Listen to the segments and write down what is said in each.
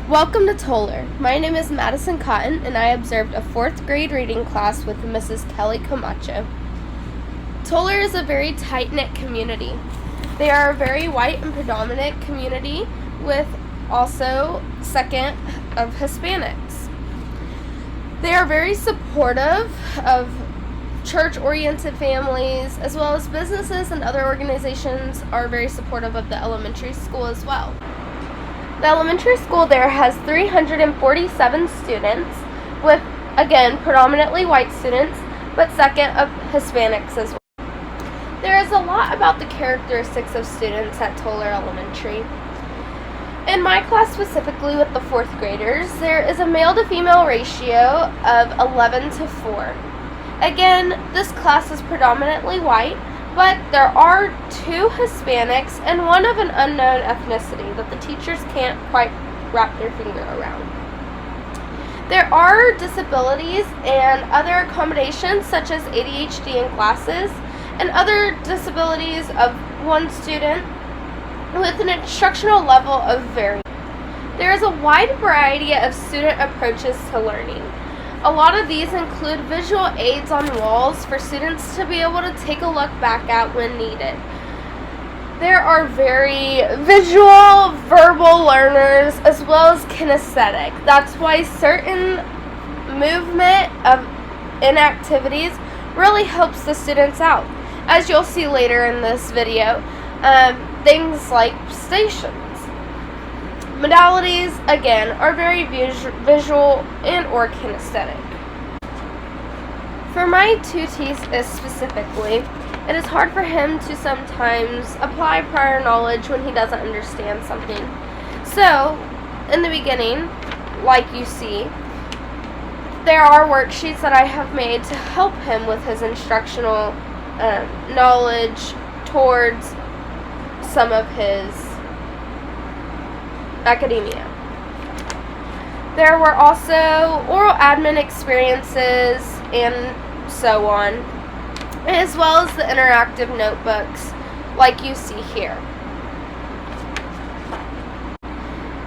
Welcome to Tolar. My name is Madison Cotton, and I observed a 4th grade reading class with Mrs. Kelly Camacho. Tolar is a very tight-knit community. They are a very white and predominant community with also second of Hispanics. They are very supportive of church-oriented families, as well as businesses and other organizations are very supportive of the elementary school as well. The elementary school there has 347 students, with, again, predominantly white students, but second of Hispanics as well. There is a lot about the characteristics of students at Tolar Elementary. In my class specifically with the 4th graders, there is a male to female ratio of 11 to 4. Again, this class is predominantly white, but there are 2 Hispanics and one of an unknown ethnicity that the teachers can't quite wrap their finger around. There are disabilities and other accommodations such as ADHD in classes and other disabilities of one student with an instructional level of varying. There is a wide variety of student approaches to learning. A lot of these include visual aids on walls for students to be able to take a look back at when needed. There are very visual, verbal learners as well as kinesthetic. That's why certain movement of inactivities really helps the students out. As you'll see later in this video, things like stations. Modalities, again, are very visual and or kinesthetic. For my 2Ts specifically, it is hard for him to sometimes apply prior knowledge when he doesn't understand something. So, in the beginning, like you see, there are worksheets that I have made to help him with his instructional knowledge towards some of his academia. There were also oral admin experiences and so on, as well as the interactive notebooks like you see here.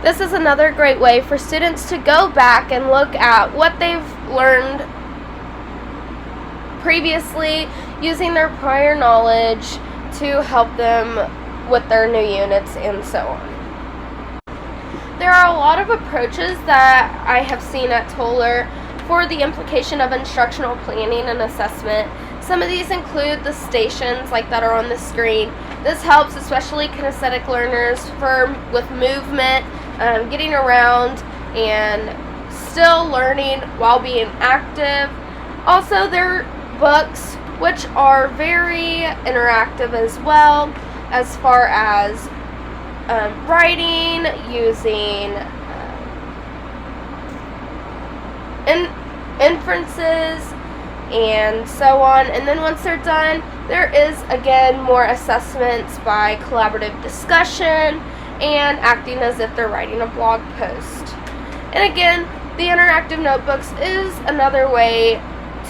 This is another great way for students to go back and look at what they've learned previously using their prior knowledge to help them with their new units and so on. There are a lot of approaches that I have seen at Tolar for the implication of instructional planning and assessment. Some of these include the stations like that are on the screen. This helps especially kinesthetic learners with movement, getting around and still learning while being active. Also, there are books which are very interactive as well, as far as writing, using inferences, and so on. And then once they're done, there is again more assessments by collaborative discussion and acting as if they're writing a blog post. And again, the interactive notebooks is another way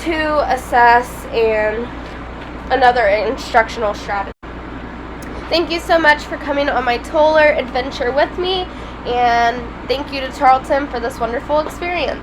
to assess and another instructional strategy. Thank you so much for coming on my Tolar adventure with me, and thank you to Tarleton for this wonderful experience.